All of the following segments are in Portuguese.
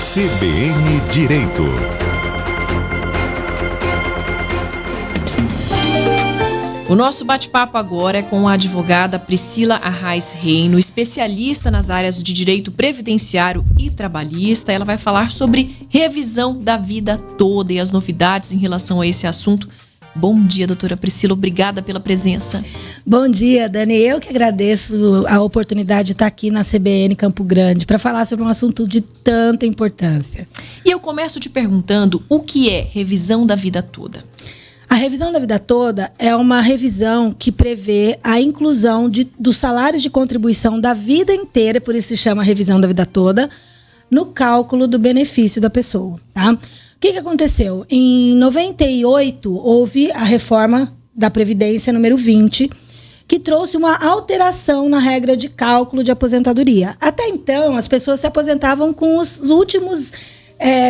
CBN Direito. O nosso bate-papo agora é com a advogada Priscila Arraes Reino, especialista nas áreas de direito previdenciário e trabalhista. Ela vai falar sobre revisão da vida toda e as novidades em relação a esse assunto. Bom dia, doutora Priscila. Obrigada pela presença. Bom dia, Dani. Eu que agradeço a oportunidade de estar aqui na CBN Campo Grande para falar sobre um assunto de tanta importância. E eu começo te perguntando o que é revisão da vida toda? A revisão da vida toda é uma revisão que prevê a inclusão dos salários de contribuição da vida inteira, por isso se chama revisão da vida toda, no cálculo do benefício da pessoa, tá? O que aconteceu? Em 98, houve a reforma da Previdência número 20, que trouxe uma alteração na regra de cálculo de aposentadoria. Até então, as pessoas se aposentavam com os últimos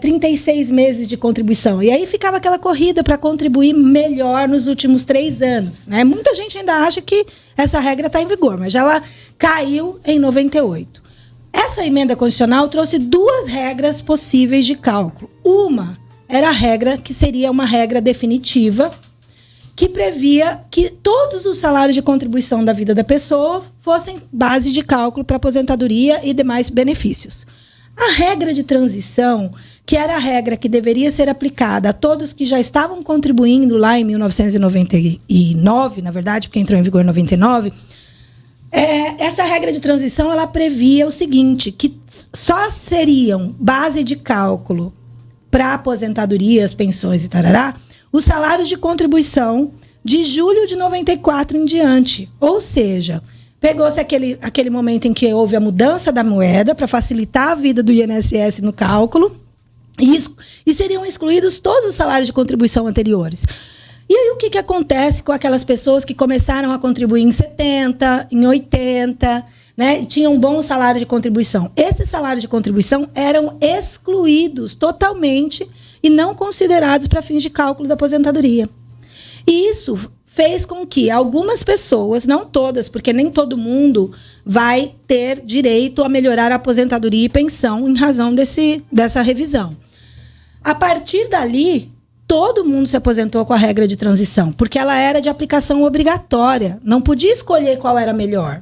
36 meses de contribuição. E aí ficava aquela corrida para contribuir melhor nos últimos 3 anos, né? Muita gente ainda acha que essa regra está em vigor, mas já ela caiu em 98. Essa emenda constitucional trouxe 2 regras possíveis de cálculo. Uma era a regra que seria uma regra definitiva, que previa que todos os salários de contribuição da vida da pessoa fossem base de cálculo para aposentadoria e demais benefícios. A regra de transição, que era a regra que deveria ser aplicada a todos que já estavam contribuindo lá em 1999, na verdade, porque entrou em vigor em 99, essa regra de transição ela previa o seguinte, que só seriam base de cálculo para aposentadorias, pensões e tarará, os salários de contribuição de julho de 94 em diante. Ou seja, pegou-se aquele momento em que houve a mudança da moeda para facilitar a vida do INSS no cálculo e seriam excluídos todos os salários de contribuição anteriores. E aí o que acontece com aquelas pessoas que começaram a contribuir em 70, em 80, né, e tinham um bom salário de contribuição? Esses salários de contribuição eram excluídos totalmente e não considerados para fins de cálculo da aposentadoria. E isso fez com que algumas pessoas, não todas, porque nem todo mundo vai ter direito a melhorar a aposentadoria e pensão em razão dessa revisão. A partir dali, todo mundo se aposentou com a regra de transição, porque ela era de aplicação obrigatória, não podia escolher qual era melhor.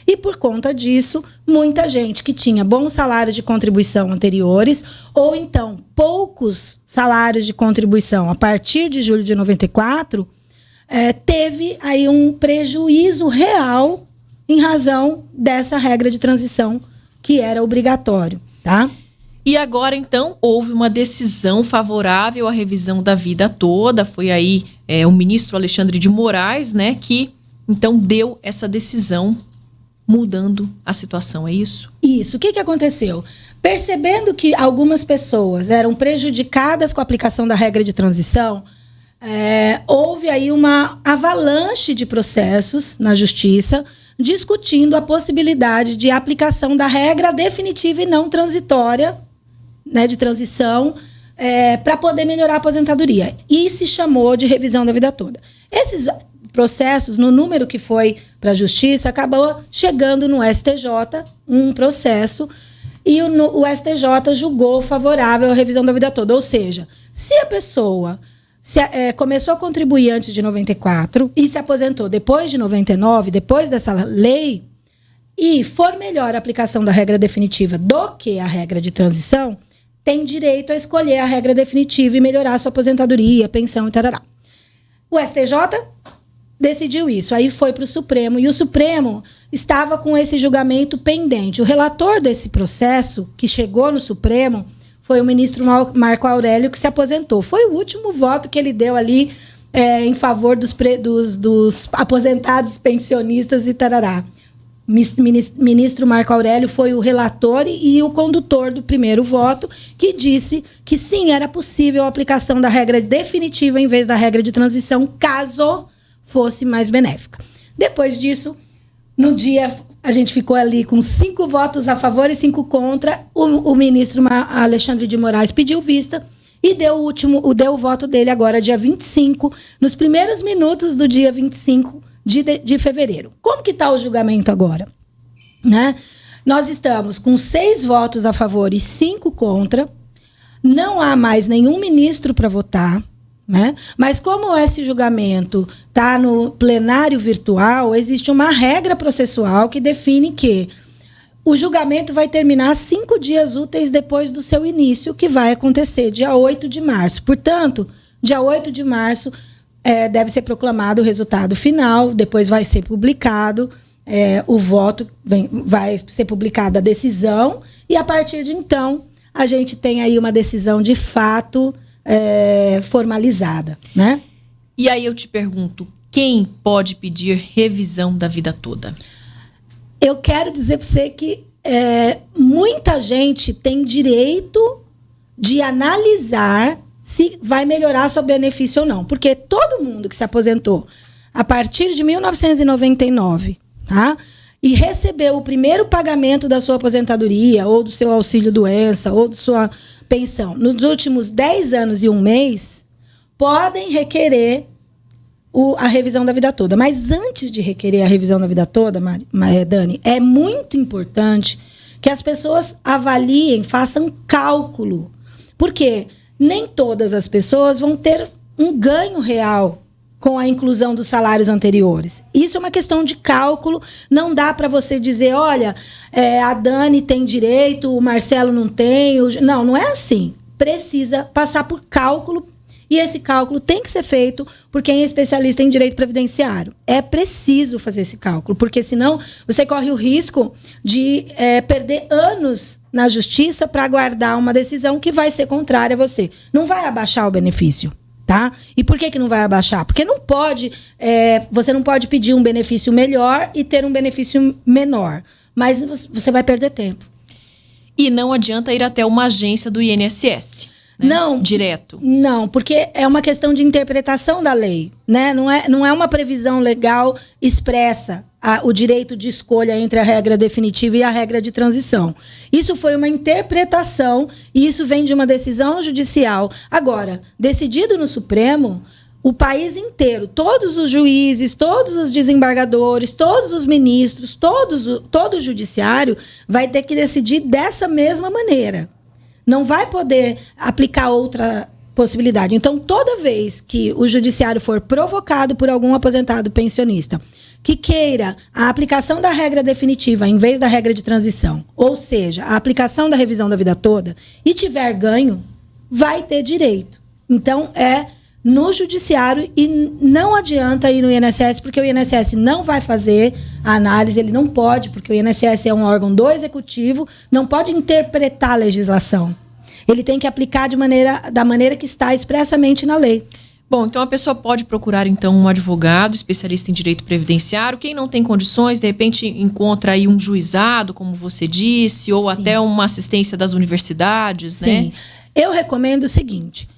E por conta disso, muita gente que tinha bons salários de contribuição anteriores, ou então poucos salários de contribuição a partir de julho de 94, teve aí um prejuízo real em razão dessa regra de transição que era obrigatório, tá? E agora, então, houve uma decisão favorável à revisão da vida toda. Foi aí o ministro Alexandre de Moraes, né, que então deu essa decisão mudando a situação, é isso? Isso. O que aconteceu? Percebendo que algumas pessoas eram prejudicadas com a aplicação da regra de transição, houve aí uma avalanche de processos na justiça discutindo a possibilidade de aplicação da regra definitiva e não transitória, né, de transição, para poder melhorar a aposentadoria. E se chamou de revisão da vida toda. Esses processos, no número que foi para a justiça, acabou chegando no STJ um processo e o STJ julgou favorável à revisão da vida toda. Ou seja, se a pessoa começou a contribuir antes de 94 e se aposentou depois de 99, depois dessa lei, e for melhor a aplicação da regra definitiva do que a regra de transição, tem direito a escolher a regra definitiva e melhorar a sua aposentadoria, pensão e tarará. O STJ decidiu isso, aí foi para o Supremo, e o Supremo estava com esse julgamento pendente. O relator desse processo, que chegou no Supremo, foi o ministro Marco Aurélio, que se aposentou. Foi o último voto que ele deu ali em favor dos aposentados, pensionistas e tarará. Ministro Marco Aurélio foi o relator e o condutor do primeiro voto, que disse que sim, era possível a aplicação da regra definitiva em vez da regra de transição, caso fosse mais benéfica. Depois disso, no dia, a gente ficou ali com 5 votos a favor e 5 contra. O ministro Alexandre de Moraes pediu vista e deu o voto dele agora, dia 25, nos primeiros minutos do dia 25 de fevereiro. Como que está o julgamento agora? Né? Nós estamos com 6 votos a favor e 5 contra. Não há mais nenhum ministro para votar, né? Mas como esse julgamento está no plenário virtual, existe uma regra processual que define que o julgamento vai terminar 5 dias úteis depois do seu início, que vai acontecer dia 8 de março. Portanto, dia 8 de março deve ser proclamado o resultado final, depois vai ser publicado o voto, vai ser publicada a decisão, e a partir de então a gente tem aí uma decisão de fato formalizada, né? E aí eu te pergunto, quem pode pedir revisão da vida toda? Eu quero dizer para você que muita gente tem direito de analisar se vai melhorar seu benefício ou não. Porque todo mundo que se aposentou a partir de 1999, tá? E recebeu o primeiro pagamento da sua aposentadoria, ou do seu auxílio-doença, ou da sua pensão, nos últimos 10 anos e 1 mês, podem requerer a revisão da vida toda. Mas antes de requerer a revisão da vida toda, Dani, é muito importante que as pessoas avaliem, façam cálculo. Porque nem todas as pessoas vão ter um ganho real com a inclusão dos salários anteriores. Isso é uma questão de cálculo. Não dá para você dizer, olha, a Dani tem direito, o Marcelo não tem. Não é assim. Precisa passar por cálculo. E esse cálculo tem que ser feito por quem é especialista em direito previdenciário. É preciso fazer esse cálculo, porque senão você corre o risco de perder anos na justiça para aguardar uma decisão que vai ser contrária a você. Não vai abaixar o benefício, tá? E por que não vai abaixar? Porque não pode, você não pode pedir um benefício melhor e ter um benefício menor. Mas você vai perder tempo. E não adianta ir até uma agência do INSS. Né? Não. Direto. Não, porque é uma questão de interpretação da lei, né? Não é uma previsão legal expressa o direito de escolha entre a regra definitiva e a regra de transição. Isso foi uma interpretação e isso vem de uma decisão judicial. Agora, decidido no Supremo, o país inteiro, todos os juízes, todos os desembargadores, todos os ministros, todo o judiciário vai ter que decidir dessa mesma maneira. Não vai poder aplicar outra possibilidade. Então, toda vez que o judiciário for provocado por algum aposentado pensionista que queira a aplicação da regra definitiva em vez da regra de transição, ou seja, a aplicação da revisão da vida toda, e tiver ganho, vai ter direito. Então, no judiciário, e não adianta ir no INSS, porque o INSS não vai fazer a análise, ele não pode, porque o INSS é um órgão do executivo, não pode interpretar a legislação. Ele tem que aplicar da maneira que está expressamente na lei. Bom, então a pessoa pode procurar então um advogado especialista em direito previdenciário. Quem não tem condições, de repente encontra aí um juizado, como você disse, ou Sim. até uma assistência das universidades, Sim. né? Eu recomendo o seguinte: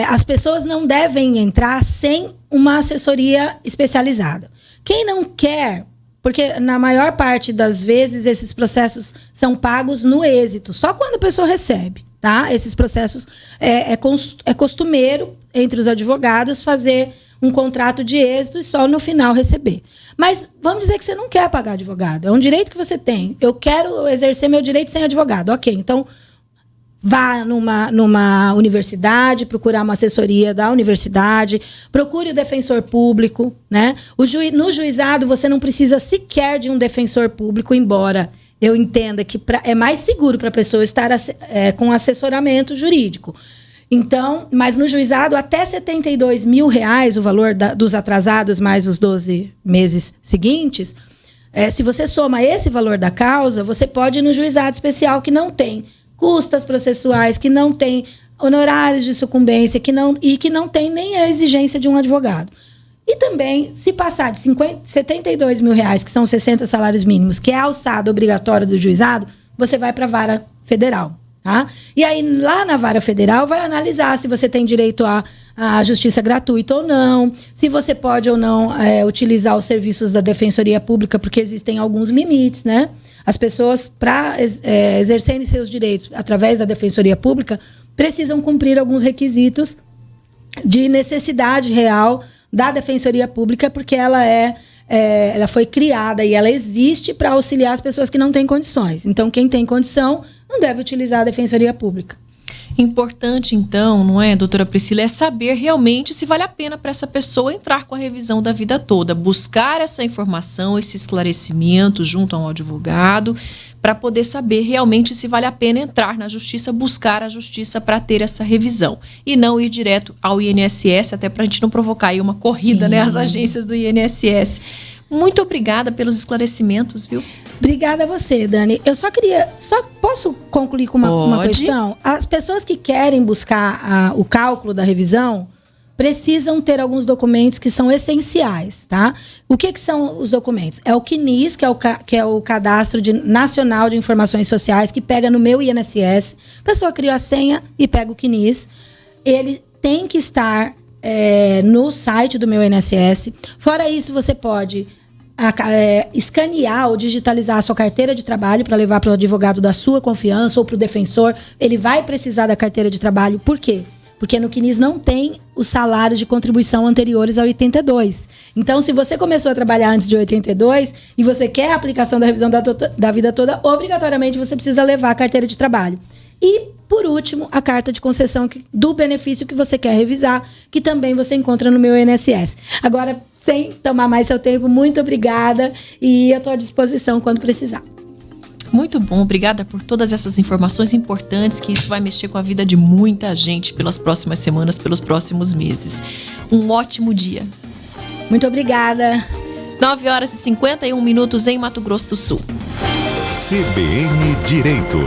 as pessoas não devem entrar sem uma assessoria especializada. Quem não quer, porque na maior parte das vezes esses processos são pagos no êxito, só quando a pessoa recebe, tá? Esses processos é costumeiro entre os advogados fazer um contrato de êxito e só no final receber. Mas vamos dizer que você não quer pagar advogado, é um direito que você tem. Eu quero exercer meu direito sem advogado. Ok, então vá numa universidade, procurar uma assessoria da universidade, procure o defensor público, né? No juizado você não precisa sequer de um defensor público, embora eu entenda que é mais seguro para a pessoa estar com assessoramento jurídico. Então, mas no juizado, até R$72 mil, o valor dos atrasados mais os 12 meses seguintes, se você soma esse valor da causa, você pode ir no juizado especial, que não tem custas processuais, que não tem honorários de sucumbência, que não tem nem a exigência de um advogado. E também, se passar de R$72 mil, que são 60 salários mínimos, que é a alçada obrigatória do juizado, você vai para a vara federal. Tá? E aí, lá na vara federal, vai analisar se você tem direito à justiça gratuita ou não, se você pode ou não utilizar os serviços da Defensoria Pública, porque existem alguns limites, né? As pessoas, para exercerem seus direitos através da Defensoria Pública, precisam cumprir alguns requisitos de necessidade real da Defensoria Pública, porque ela é ela foi criada e ela existe para auxiliar as pessoas que não têm condições. Então, quem tem condição não deve utilizar a Defensoria Pública. Importante, então, não é, doutora Priscila, é saber realmente se vale a pena para essa pessoa entrar com a revisão da vida toda, buscar essa informação, esse esclarecimento junto a um advogado, para poder saber realmente se vale a pena entrar na justiça, buscar a justiça para ter essa revisão e não ir direto ao INSS, até para a gente não provocar aí uma corrida, né, às agências do INSS. Muito obrigada pelos esclarecimentos, viu? Obrigada a você, Dani. Eu só posso concluir com uma questão? As pessoas que querem buscar o cálculo da revisão precisam ter alguns documentos que são essenciais, tá? O que são os documentos? É o CNIS, que é o Cadastro Nacional de Informações Sociais, que pega no meu INSS. A pessoa cria a senha e pega o CNIS. Ele tem que estar no site do meu INSS. Fora isso, você pode escanear ou digitalizar a sua carteira de trabalho para levar para o advogado da sua confiança ou para o defensor. Ele vai precisar da carteira de trabalho. Por quê? Porque no CNIS não tem os salários de contribuição anteriores a 82. Então, se você começou a trabalhar antes de 82 e você quer a aplicação da revisão da vida toda, obrigatoriamente você precisa levar a carteira de trabalho. E, por último, a carta de concessão do benefício que você quer revisar, que também você encontra no meu INSS. Agora, sem tomar mais seu tempo, muito obrigada e eu estou à disposição quando precisar. Muito bom, obrigada por todas essas informações importantes, que isso vai mexer com a vida de muita gente pelas próximas semanas, pelos próximos meses. Um ótimo dia. Muito obrigada. 9h51 em Mato Grosso do Sul. CBN Direito.